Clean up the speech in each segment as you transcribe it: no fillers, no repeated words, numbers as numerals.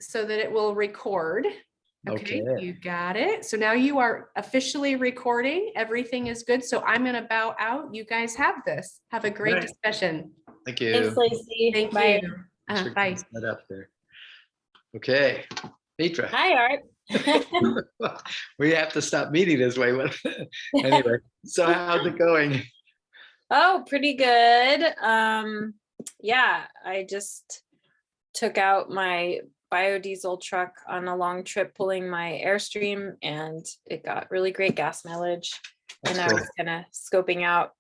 so that it will record. Okay, Okay. you got it. So now you are officially recording. Everything is good. So I'm going to bow out. You guys have this. Have a great Right. discussion. Thank Thanks, you. Lacey. Thank Bye. you. Thanks for Bye. getting that up there. Okay, Petra. Hi, Art. We have to stop meeting this way. Anyway, so how's it going? Oh, pretty good. Yeah, I just took out my biodiesel truck on a long trip pulling my Airstream, and it got really great gas mileage. That's And I cool. was kind of scoping out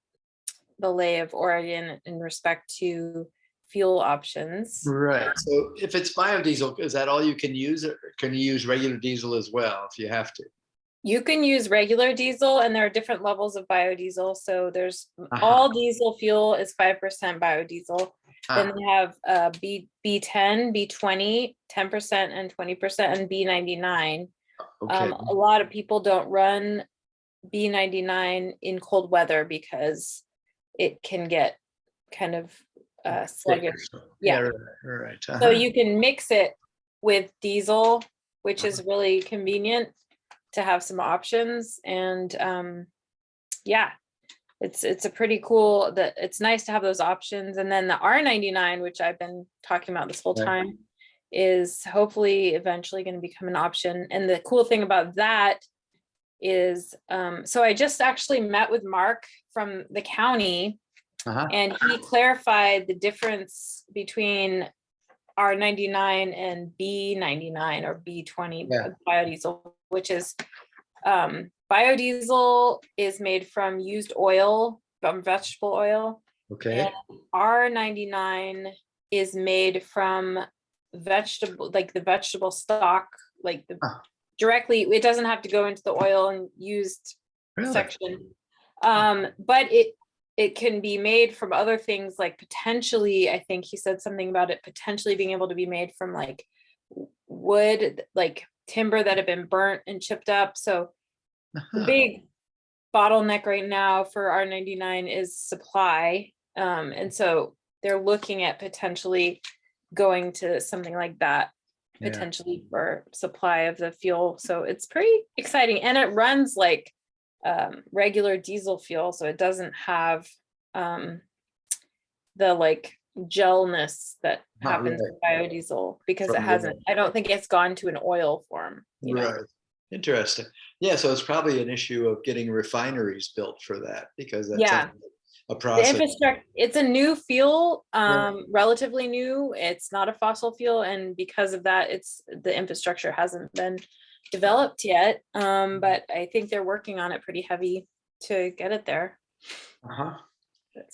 the lay of Oregon in respect to fuel options. Right. So if it's biodiesel, is that all you can use, or can you use regular diesel as well if you have to? You can use regular diesel, and there are different levels of biodiesel. So there's all diesel fuel is 5% biodiesel. Then they have B10, B20, 10% and 20%, and B99. Okay. A lot of people don't run B99 in cold weather because it can get kind of sluggish. Yeah. Right. So you can mix it with diesel, which is really convenient to have some options. And yeah, it's a pretty cool, that it's nice to have those options. And then the R99, which I've been talking about this whole Right. time, is hopefully eventually going to become an option. And the cool thing about that is, so I just actually met with Mark from the county, and he clarified the difference between R99 and B99 or B20 biodiesel, which is biodiesel is made from used oil, from vegetable oil. Okay. And R99 is made from vegetable, like the vegetable stock, like the directly, it doesn't have to go into the oil and used section. But it can be made from other things, like potentially, I think he said something about it potentially being able to be made from like wood, like timber that had been burnt and chipped up. So the big bottleneck right now for R99 is supply. And so they're looking at potentially going to something like that, potentially for supply of the fuel. So it's pretty exciting. And it runs like regular diesel fuel, so it doesn't have the like gelness that happens with biodiesel, because it hasn't, I don't think it's gone to an oil form, you know? Right. Interesting. Yeah, so it's probably an issue of getting refineries built for that, because that's a process. The infrastructure, it's a new fuel, relatively new. It's not a fossil fuel, and because of that, it's the infrastructure hasn't been developed yet. But I think they're working on it pretty heavy to get it there.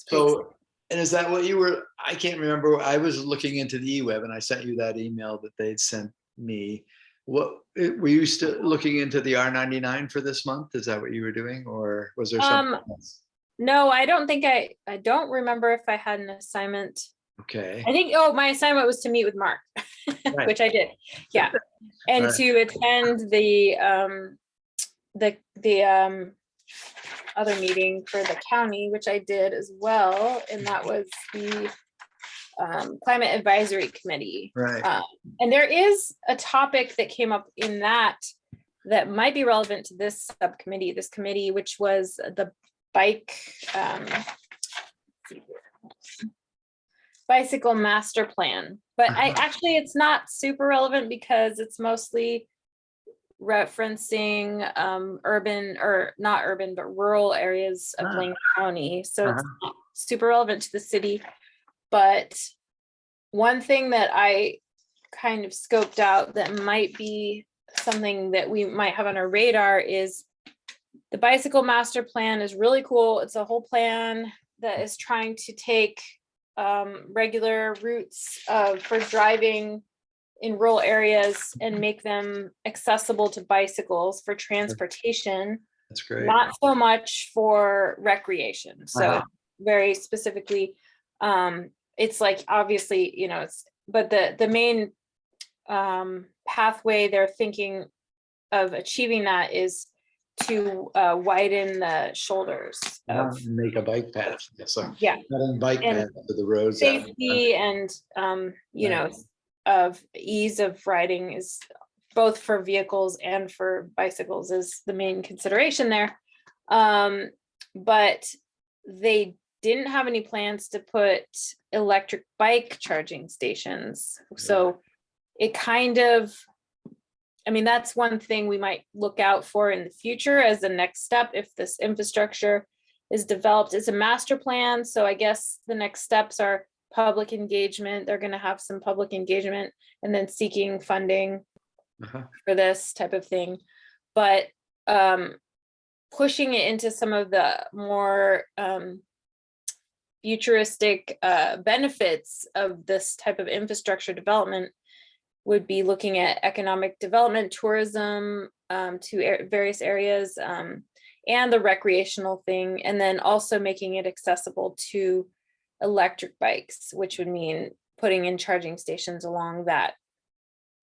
So, and is that what you were, I can't remember, I was looking into the eWeb and I sent you that email that they'd sent me. What, were you still looking into the R99 for this month? Is that what you were doing, or was there something else? No, I don't think I don't remember if I had an assignment. Okay. I think, my assignment was to meet with Mark, which I did. Yeah. And to attend the other meeting for the county, which I did as well. And that was the Climate Advisory Committee. Right. And there is a topic that came up in that might be relevant to this subcommittee, this committee, which was the bicycle master plan. But it's not super relevant because it's mostly referencing urban, or not urban, but rural areas of Lane County. So it's not super relevant to the city. But one thing that I kind of scoped out that might be something that we might have on our radar is the bicycle master plan is really cool. It's a whole plan that is trying to take regular routes for driving in rural areas and make them accessible to bicycles for transportation. That's great. Not so much for recreation. So very specifically, it's like, obviously, you know, but the main pathway they're thinking of achieving that is to widen the shoulders. Make a bike path. So yeah. bike path to the roads. Safety and, you know, of ease of riding is both for vehicles and for bicycles is the main consideration there. But they didn't have any plans to put electric bike charging stations. So it kind of, I mean, that's one thing we might look out for in the future as the next step if this infrastructure is developed. It's a master plan. So I guess the next steps are public engagement. They're going to have some public engagement and then seeking funding for this type of thing. But pushing it into some of the more futuristic benefits of this type of infrastructure development would be looking at economic development, tourism to various areas, and the recreational thing, and then also making it accessible to electric bikes, which would mean putting in charging stations along that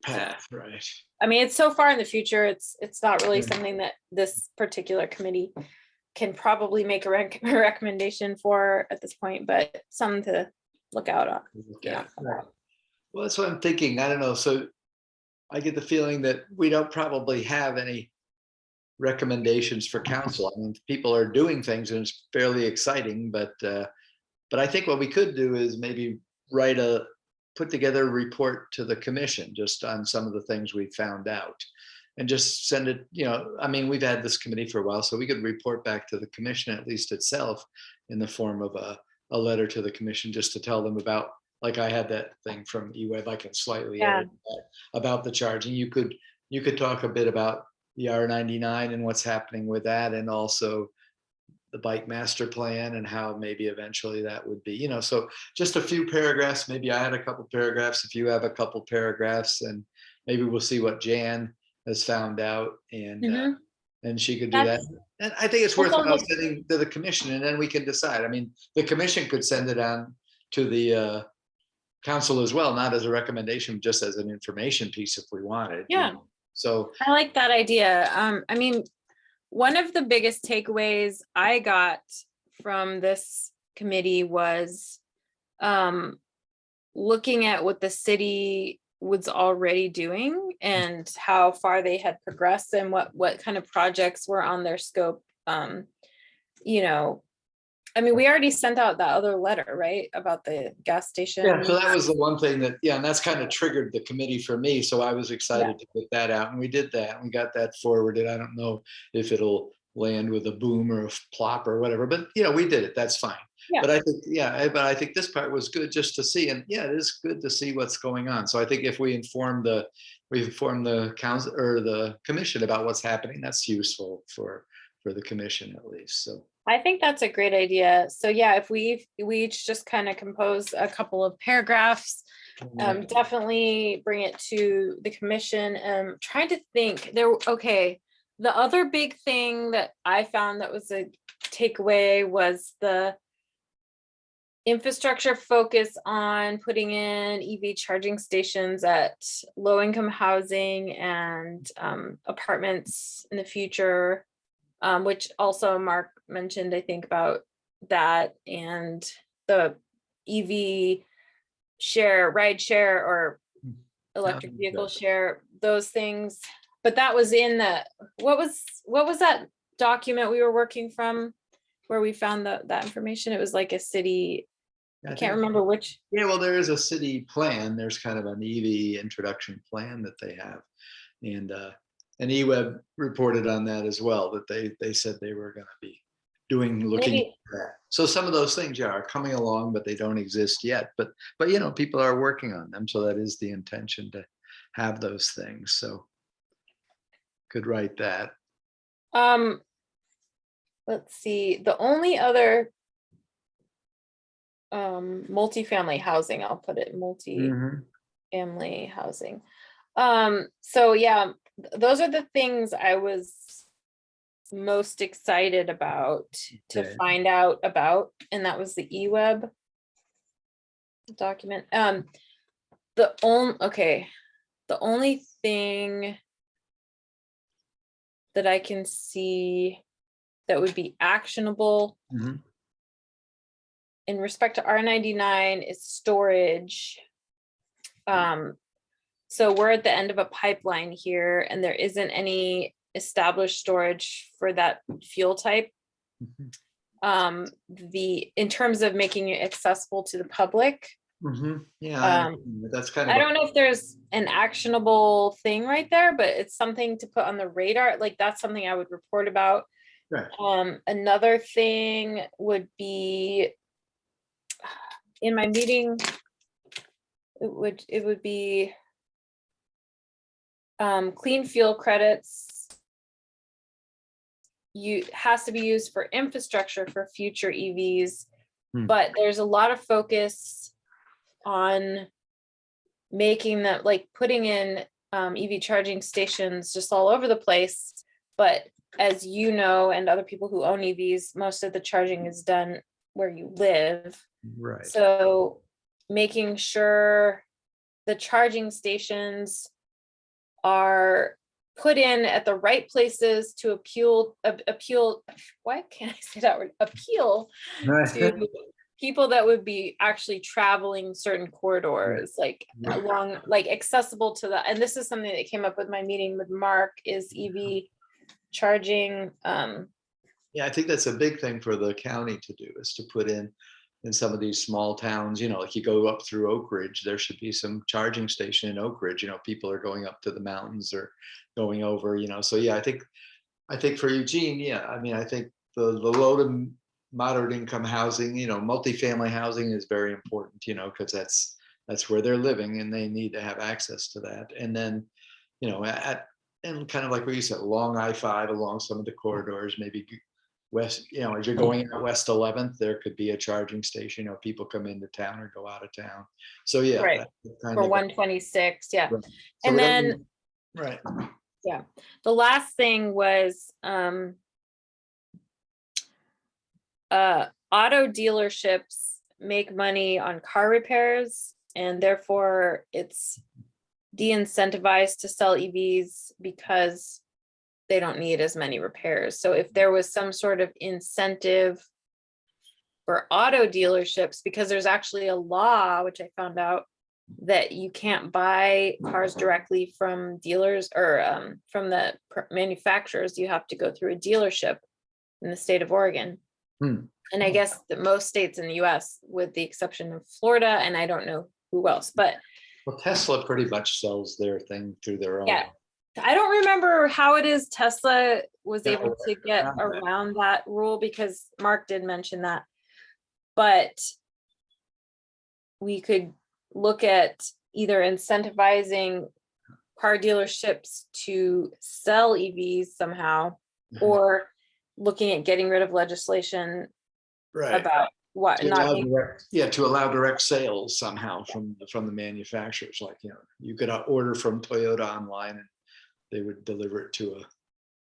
path, right? I mean, it's so far in the future, it's not really something that this particular committee can probably make a recommendation for at this point, but something to look out on. Yeah. Right. Well, that's what I'm thinking. I don't know. So I get the feeling that we don't probably have any recommendations for council. I mean, people are doing things and it's fairly exciting, but I think what we could do is maybe put together a report to the commission just on some of the things we found out and just send it, I mean, we've had this committee for a while, so we could report back to the commission, at least itself, in the form of a letter to the commission, just to tell them about, like I had that thing from eWeb, I can slightly edit that, about the charging. You could talk a bit about the R99 and what's happening with that, and also the bike master plan and how maybe eventually that would be, so just a few paragraphs. Maybe I had a couple paragraphs, if you have a couple paragraphs, and maybe we'll see what Jan has found out, and she could do that. And I think it's worthwhile sending to the commission, and then we can decide. I mean, the commission could send it on to the council as well, not as a recommendation, just as an information piece if we wanted. Yeah. So I like that idea. I mean, one of the biggest takeaways I got from this committee was looking at what the city was already doing and how far they had progressed and what kind of projects were on their scope. I mean, we already sent out that other letter, right, about the gas station. yeah, so that was the one thing that, and that's kind of triggered the committee for me. So I was excited to put that out, and we did that, and we got that forwarded. I don't know if it'll land with a boom or a plop or whatever, but we did it. That's fine. Yeah. But I think this part was good just to see, and it is good to see what's going on. So I think if we inform the council or the commission about what's happening, that's useful for the commission at least. So I think that's a great idea. So yeah, if we each just kind of compose a couple of paragraphs, definitely bring it to the commission. Trying to think the other big thing that I found that was a takeaway was the infrastructure focus on putting in EV charging stations at low-income housing and apartments in the future, which also Mark mentioned, I think, about that, and the EV ride share or electric vehicle share, those things. But that was in what was that document we were working from where we found that information? It was like a city, I can't remember which. Yeah, well, there is a city plan. There's kind of an EV introduction plan that they have. And eWeb reported on that as well, that they said they were going to be looking at that. So some of those things are coming along, but they don't exist yet. But people are working on them. So that is the intention, to have those things. So could write that. Let's see. The only other multifamily housing, I'll put it multi-family housing. So yeah, those are the things I was most excited about to find out about, and that was the eWeb document. The only thing that I can see that would be actionable in respect to R99 is storage. So we're at the end of a pipeline here and there isn't any established storage for that fuel type. Mhm. In terms of making it accessible to the public, Yeah, I um, understand. That's kind I of, don't know if there's an actionable thing right there, but it's something to put on the radar. Like that's something I would report about. right. Another thing would be in my meeting, it would be clean fuel credits. Has to be used for infrastructure for future EVs, Hmm. but there's a lot of focus on making that, like putting in EV charging stations just all over the place. But as you know, and other people who own EVs, most of the charging is done where you live. Right. So making sure the charging stations are put in at the right places to appeal, why can't I say that word? Appeal to people that would be actually traveling certain corridors, like Yeah. along, like accessible to the, and this is something that came up with my meeting with Mark, is EV charging. Yeah, I think that's a big thing for the county to do, is to put in some of these small towns, like you go up through Oak Ridge, there should be some charging station in Oak Ridge, people are going up to the mountains or going over, so yeah, I think for Eugene, yeah, I mean, I think the low to moderate income housing, multifamily housing is very important, because that's where they're living and they need to have access to that. And then, and kind of like what you said, along I-5, along some of the corridors, maybe west, as you're going out West 11th, there could be a charging station, people come into town or go out of town. So yeah. Right. That kind For of- 126, yeah. Right. So And whatever then you- Right. the last thing was auto dealerships make money on car repairs, and therefore it's de-incentivized to sell EVs because they don't need as many repairs. So if there was some sort of incentive for auto dealerships, because there's actually a law, which I found out, that you can't buy cars directly from dealers or from the manufacturers, you have to go through a dealership in the state of Oregon. And I guess that most states in the US, with the exception of Florida, and I don't know who else, but Well, Tesla pretty much sells their thing through their own. yeah, I don't remember how it is Tesla was Yeah, able to get around that. around that rule, because Mark did mention that. But we could look at either incentivizing car dealerships to sell EVs somehow, or looking at getting rid of legislation Right. about what To not allow being, to allow direct sales somehow from the manufacturers. Like, you could order from Toyota online and they would deliver it to a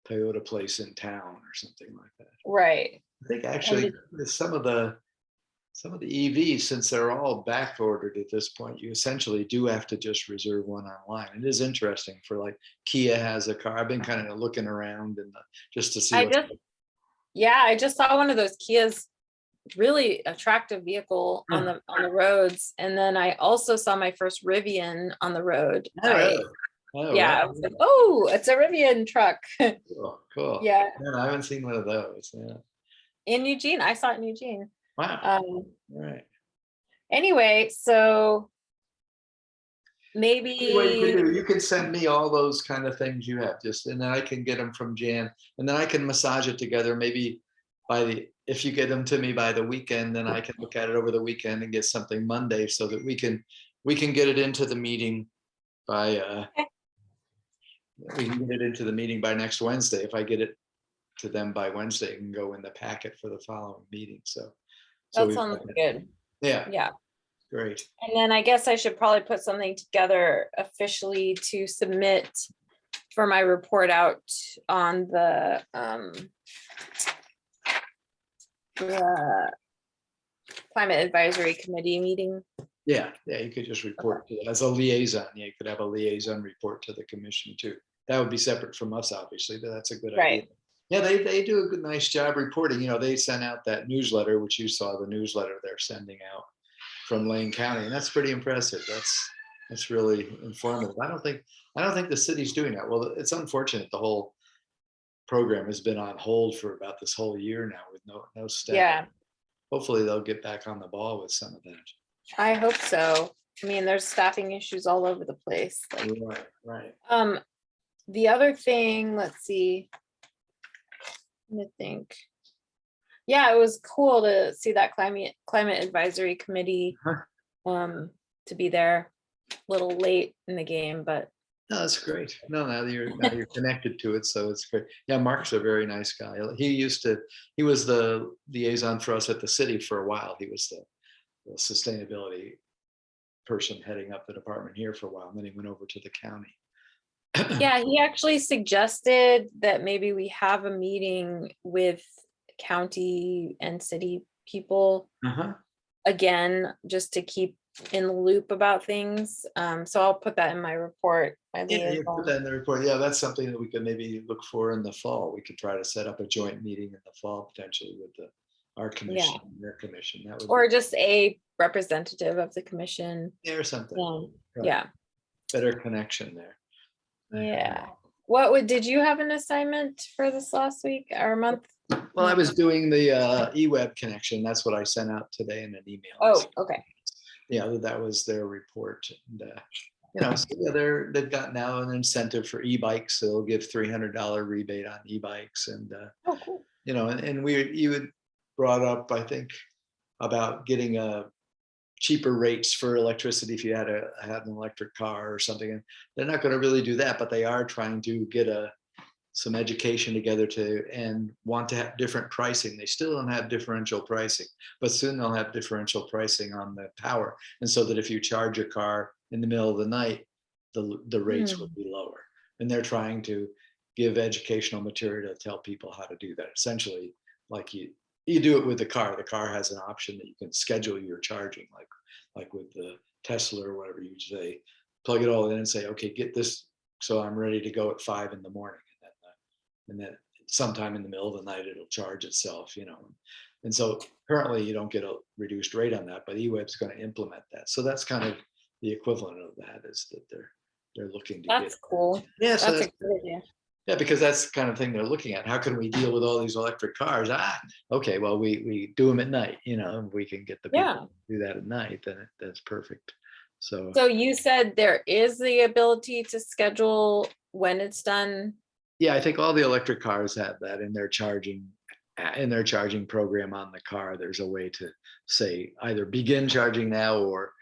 Toyota place in town or something like that. right. I think actually with some of the EVs, since they're all back ordered at this point, you essentially do have to just reserve one online. It is interesting for, like, Kia has a car. I've been kind of looking around and just to see. I just saw one of those Kias, really attractive vehicle on the roads, and then I also saw my first Rivian on the road. I was like, oh, it's a Rivian truck. Cool. Yeah, Man, I haven't seen one of those. Yeah. in Eugene. I saw it in Eugene. Wow. Right. Anyway, so maybe What you can do, you can send me all those kind of things you have, and then I can get them from Jan, and then I can massage it together. Maybe if you get them to me by the weekend, then I can look at it over the weekend and get something Monday, so that we can get it into the meeting by we can get it into the meeting by next Wednesday. If I get it to them by Wednesday, it can go in the packet for the following meeting. So that sounds good. Yeah. Great. And then I guess I should probably put something together officially to submit for my report out on the Climate Advisory Committee meeting. Yeah, you could just report to as a liaison. Yeah, you could have a liaison report to the commission too. That would be separate from us, obviously, but that's a good idea. Right. Yeah, they do a good, nice job reporting. They sent out that newsletter, which you saw the newsletter they're sending out from Lane County, and that's pretty impressive. That's really informative. I don't think the city's doing that. Well, it's unfortunate. The whole program has been on hold for about this whole year now with no staff. Yeah, Hopefully they'll get back on the ball with some of that. I hope so. I mean, there's staffing issues all over the place. Like, Right. the other thing, let's see. Let me think. Yeah, it was cool to see that climate advisory committee to be there. A little late in the game, but No, that's great. No, now you're connected to it, so it's great. Yeah, Mark's a very nice guy. He was the liaison for us at the city for a while. He was the sustainability person heading up the department here for a while, and then he went over to the county. yeah, he actually suggested that maybe we have a meeting with county and city people Uh-huh. again, just to keep in the loop about things. So I'll put that in my report. My Yeah, you put liaison. that in the report. Yeah, that's something that we could maybe look for in the fall. We could try to set up a joint meeting in the fall potentially with our commission, and their commission. That would Or just a representative of the commission. be or something. Right. Yeah, Better connection there. yeah. Did you have an assignment for this last week or month? Well, I was doing the eWeb connection. That's what I sent out today in an email. Oh, okay. Yeah, that was their report. And, so yeah, they've got now an incentive for e-bikes. So they'll give $300 rebate on e-bikes. And, Oh, cool. and you had brought up, I think, about getting cheaper rates for electricity if you had an electric car or something. And they're not going to really do that, but they are trying to get some education together and want to have different pricing. They still don't have differential pricing, but soon they'll have differential pricing on the power. And so that if you charge your car in the middle of the night, the rates will be lower. And they're trying to give educational material to tell people how to do that. Essentially, like you do it with the car. The car has an option that you can schedule your charging, like with the Tesla or whatever. You say, plug it all in and say, okay, get this, so I'm ready to go at 5 a.m. And then sometime in the middle of the night it'll charge itself. And so currently you don't get a reduced rate on that, but eWeb's going to implement that. So that's kind of the equivalent of that, is that they're looking to That's cool. Yeah, so That's a good idea. yeah, because that's the kind of thing they're looking at. How can we deal with all these electric cars? Okay, well, we do them at night, and we can get the people Yeah. to do that at night, then that's perfect. So You said there is the ability to schedule when it's done. yeah, I think all the electric cars have that in their charging program on the car. There's a way to say either begin charging now or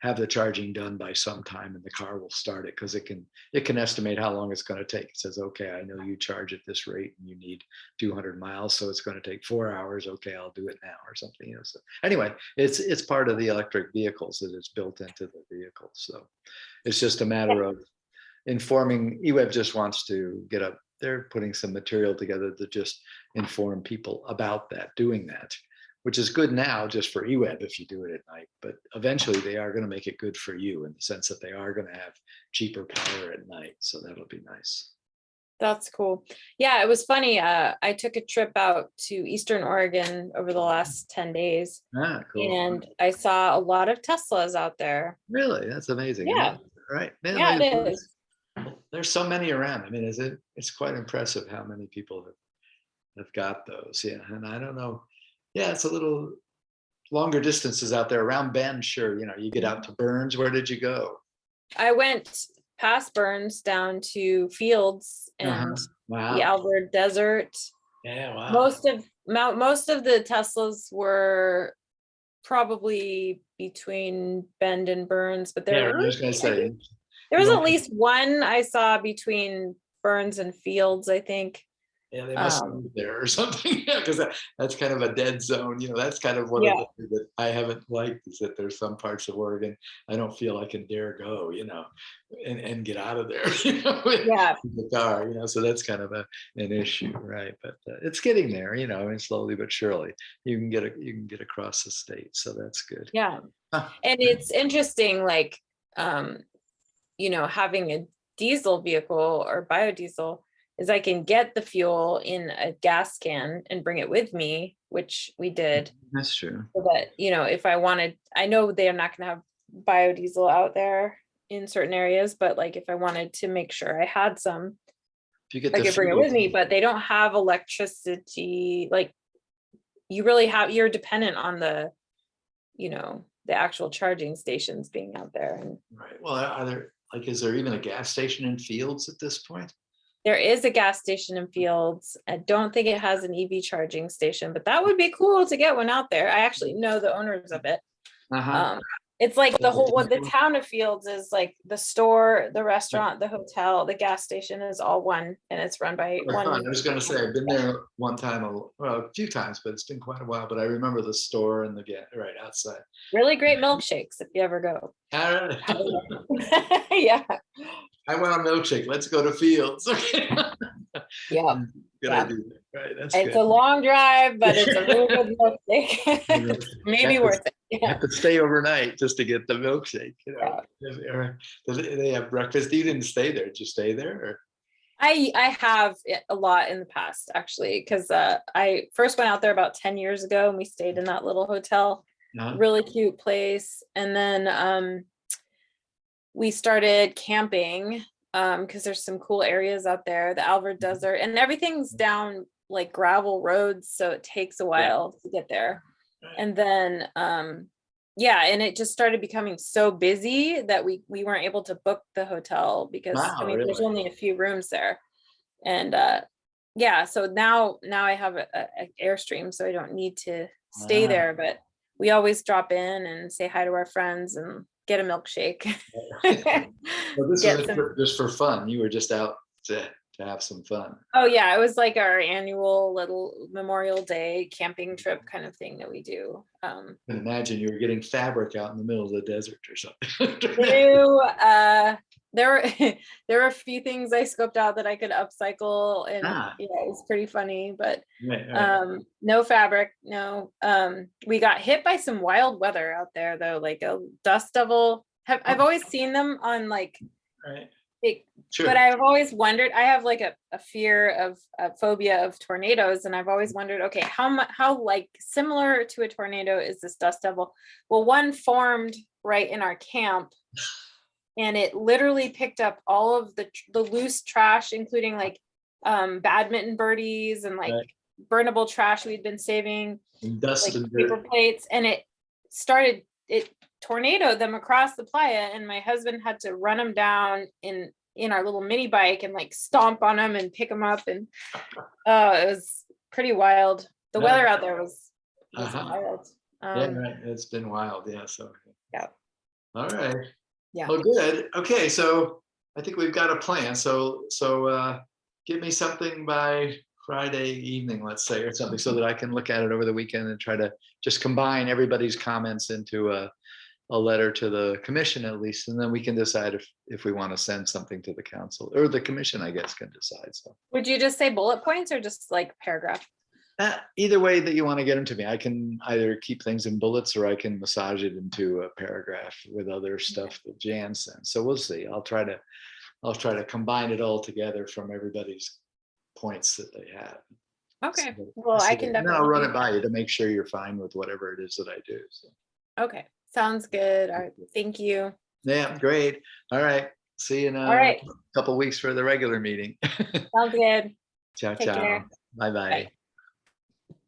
have the charging done by some time, and the car will start it, because it can estimate how long it's going to take. It says, okay, I know you charge at this rate and you need 200 miles, so it's going to take 4 hours. Okay, I'll do it now, or something. So anyway, it's part of the electric vehicles that is built into the vehicles. So it's just a matter of informing. eWeb just wants to they're putting some material together to just inform people about doing that, which is good now just for eWeb if you do it at night. But eventually they are going to make it good for you, in the sense that they are going to have cheaper power at night. So that'll be nice. That's cool. Yeah, it was funny. I took a trip out to Eastern Oregon over the last 10 days, Cool. and I saw a lot of Teslas out there. Really? That's amazing. Yeah. Right. Yeah, it is. There's so many around. I mean, it's quite impressive how many people have got those. Yeah. And I don't know. Yeah, it's a little longer distances out there around Bend. Sure. You get out to Burns. Where did you go? I went past Burns down to Fields and Wow. the Alvord Desert. Yeah. Wow. Most of the Teslas were probably between Bend and Burns, but I was going to say. There was at least one I saw between Burns and Fields, I think. Yeah, they must move there or something. Yeah, because that's kind of a dead zone. That's kind of one of the things that I haven't liked, is that there's some parts of Oregon I don't feel I can dare go, and get out of there, with the car, so that's kind of an issue, right? But it's getting there, and slowly but surely you can get across the state, so that's good. Yeah, and it's interesting, like, having a diesel vehicle or biodiesel, is I can get the fuel in a gas can and bring it with me, which we did. That's true. So that, if I wanted, I know they're not going to have biodiesel out there in certain areas, but like if I wanted to make sure I had some, If you get I the could bring it field- with me, but they don't have electricity, like you really you're dependent on the, the actual charging stations being out there. And Right, well, are there, like, is there even a gas station in Fields at this point? there is a gas station in Fields. I don't think it has an EV charging station, but that would be cool to get one out there. I actually know the owners of it. Uh-huh. It's like what the town of Fields is like the store, the restaurant, the hotel, the gas station is all one, and it's run by I one. was gonna say, I've been there one time, well, a few times, but it's been quite a while, but I remember the store and the right outside. Really great milkshakes if you ever go. All right. Yeah. I want a milkshake, let's go to Fields. Okay. Yeah. Good Yeah. idea, right, that's It's a good. long drive, but it's a really good milkshake. Maybe worth it. You Yeah. have to stay overnight just to get the milkshake, you know. Or do they have breakfast? You didn't stay there, did you stay there, or? I have it a lot in the past, actually, because I first went out there about 10 years ago and we stayed in that little hotel. No? Really cute place. And then we started camping because there's some cool areas out there, the Alvord Desert, and everything's down like gravel roads, so it takes a while to get there. And then yeah, and it just started becoming so busy that we weren't able to book the hotel because Wow, I mean there's really? only a few rooms there. And yeah, so now I have a Airstream, so I don't need to stay Wow. there, but we always drop in and say hi to our friends and get a milkshake. Well, this Get was some- just for fun, you were just out to have some fun. Oh yeah, it was like our annual little Memorial Day camping trip kind of thing that we do. I can imagine you were getting fabric out in the middle of the desert or something. There were there were a few things I scoped out that I could upcycle, and Ah. yeah, it was pretty funny, but Right, right. no fabric, no. We got hit by some wild weather out there though, like a dust devil. I've always seen them on like Right. big, Sure. but I've always wondered, I have like a fear of a phobia of tornadoes, and I've always wondered, okay, how like similar to a tornado is this dust devil? Well, one formed right in our camp, and it literally picked up all of the loose trash, including like badminton birdies and like Right. burnable trash we'd been saving, And dust like and paper dirt. plates, and it tornadoed them across the playa, and my husband had to run them down in our little mini bike and like stomp on them and pick them up, and it was pretty wild. The Yeah. weather out there was Uh-huh. wild. Yeah, right, it's been wild, yeah, so. Yeah. All right. Yeah. Well, good, okay, so I think we've got a plan, so give me something by Friday evening, let's say, or something, so that I can look at it over the weekend and try to just combine everybody's comments into a letter to the commission at least, and then we can decide if we want to send something to the council, or the commission, I guess, can decide, so. Would you just say bullet points or just like paragraph? Either way that you want to get them to me, I can either keep things in bullets or I can massage it into a paragraph with other stuff that Jan sent. So we'll see. I'll try to combine it all together from everybody's points that they have. Okay, So- well, so I that- can and then definitely. I'll run do it by you to make sure you're fine with whatever it is that I do. So, that. Okay, sounds good. All right, thank you. yeah, great. All right. See you in All right, a couple weeks for the regular meeting. sounds good. Ciao, Take care. ciao. Bye-bye. Bye.